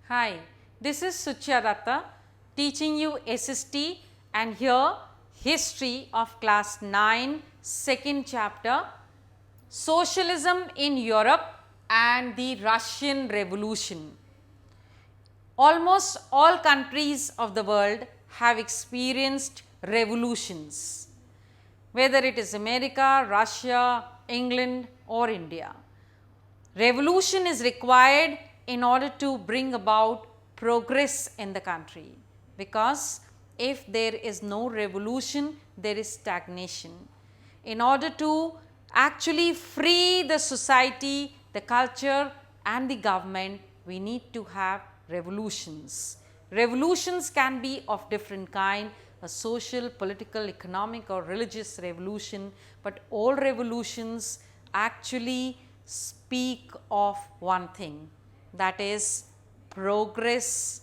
Hi, this is Sucharatta teaching you SST and here history of class 9 second chapter Socialism in Europe and the Russian Revolution. Almost all countries of the world have experienced revolutions, whether it is America, Russia, England or India. Revolution is required in order to bring about progress in the country, because if there is no revolution, there is stagnation. In order to actually free the society, the culture and the government, we need to have revolutions. Revolutions can be of different kind, a social, political, economic or religious revolution, but all revolutions actually speak of one thing, that is progress,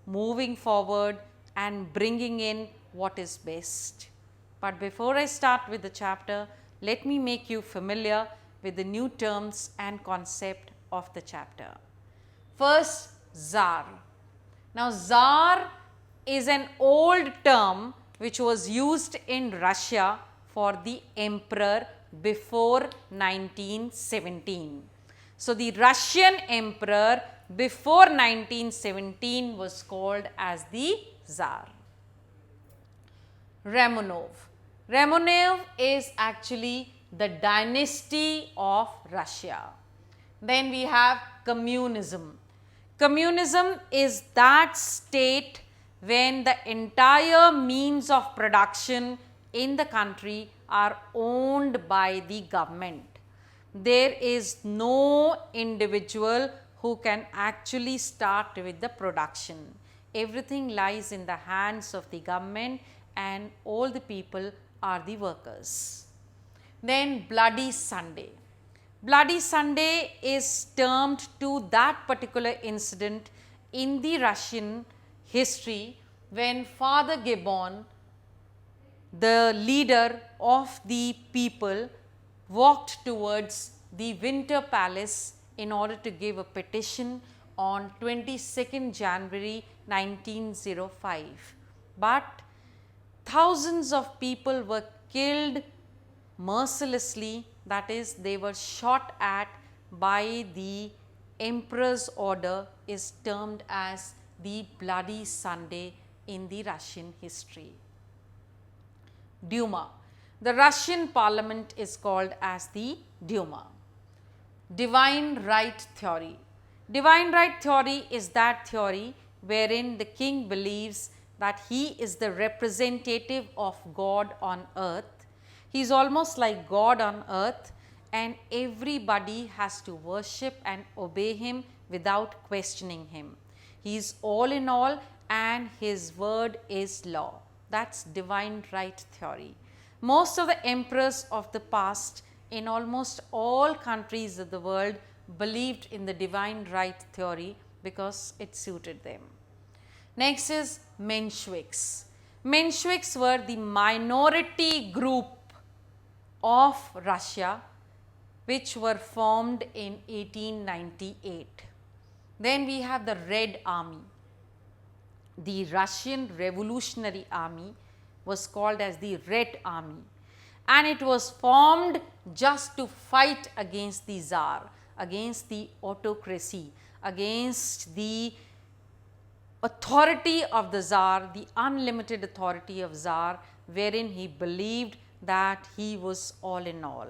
moving forward and bringing in what is best. But before I start with the chapter, let me make you familiar with the new terms and concept of the chapter. First, Tsar. Now, Tsar is an old term which was used in Russia for the emperor before 1917. So, the Russian emperor before 1917 was called as the Tsar. Romanov. Romanov is actually the dynasty of Russia. Then we have communism. Communism is that state when the entire means of production in the country are owned by the government. There is no individual who can actually start with the production. Everything lies in the hands of the government and all the people are the workers. Then Bloody Sunday. Bloody Sunday is termed to that particular incident in the Russian history when Father Gibbon, the leader of the people, walked towards the Winter Palace in order to give a petition on 22nd January 1905. But thousands of people were killed mercilessly, that is, they were shot at by the emperor's order, is termed as the Bloody Sunday in the Russian history. Duma. The Russian parliament is called as the Duma. Divine right theory. Divine right theory is that theory wherein the king believes that he is the representative of God on earth. He is almost like God on earth and everybody has to worship and obey him without questioning him. He is all in all and his word is law. That's divine right theory. Most of the emperors of the past in almost all countries of the world believed in the divine right theory because it suited them. Next is Mensheviks. Mensheviks were the minority group of Russia which were formed in 1898. Then we have the Red Army. The Russian Revolutionary Army was called as the Red Army and it was formed just to fight against the Tsar, against the autocracy, against the authority of the Tsar, the unlimited authority of Tsar, wherein he believed that he was all in all.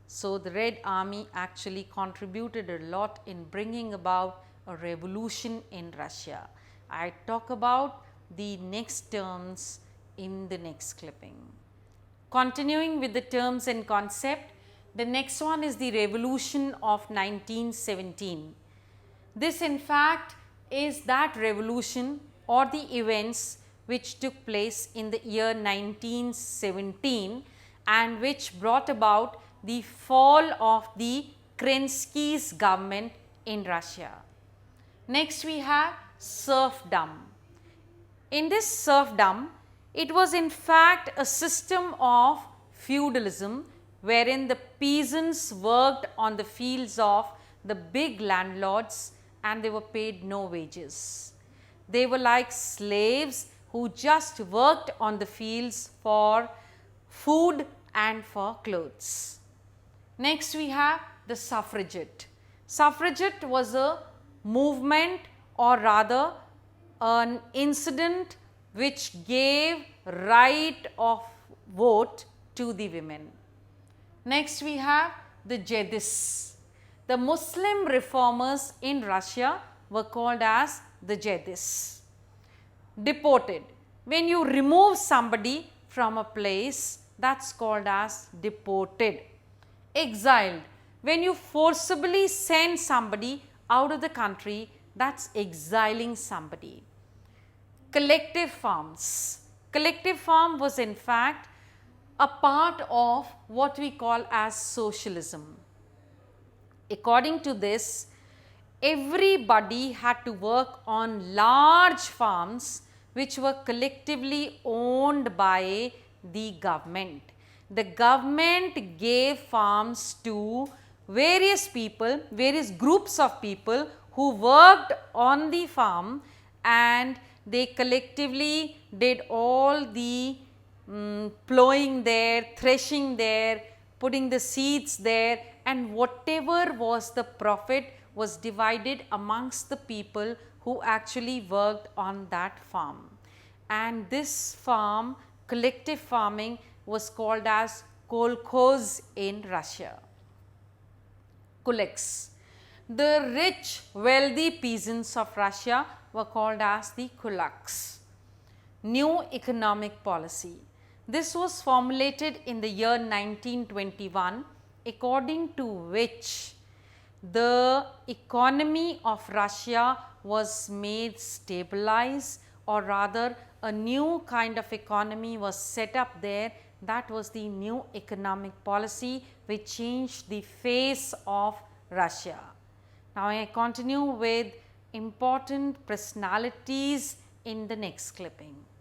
So, the Red Army actually contributed a lot in bringing about a revolution in Russia. I talk about the next terms in the next clipping. Continuing with the terms and concept, the next one is the revolution of 1917. This in fact is that revolution or the events which took place in the year 1917 and which brought about the fall of the Kerensky's government in Russia. Next we have serfdom. In this serfdom, it was in fact a system of feudalism wherein the peasants worked on the fields of the big landlords and they were paid no wages. They were like slaves who just worked on the fields for food and for clothes. Next we have the suffragette. Suffragette was a movement, or rather an incident which gave right of vote to the women. Next we have the Jihadists. The Muslim reformers in Russia were called as the Jihadists. Deported. When you remove somebody from a place, that's called as deported. Exiled. When you forcibly send somebody out of the country, that's exiling somebody. Collective farms. Collective farm was in fact a part of what we call as socialism. According to this, everybody had to work on large farms which were collectively owned by the government. The government gave farms to various people, various groups of people who worked on the farm, and they collectively did all the plowing there, threshing there, putting the seeds there, and whatever was the profit was divided amongst the people who actually worked on that farm. And this farm, collective farming, was called as kolkhoz in Russia. Kulaks. The rich, wealthy peasants of Russia were called as the kulaks. New economic policy. This was formulated in the year 1921, according to which the economy of Russia was made stabilized, or rather a new kind of economy was set up there. That was the new economic policy which changed the face of Russia. Now I continue with important personalities in the next clipping.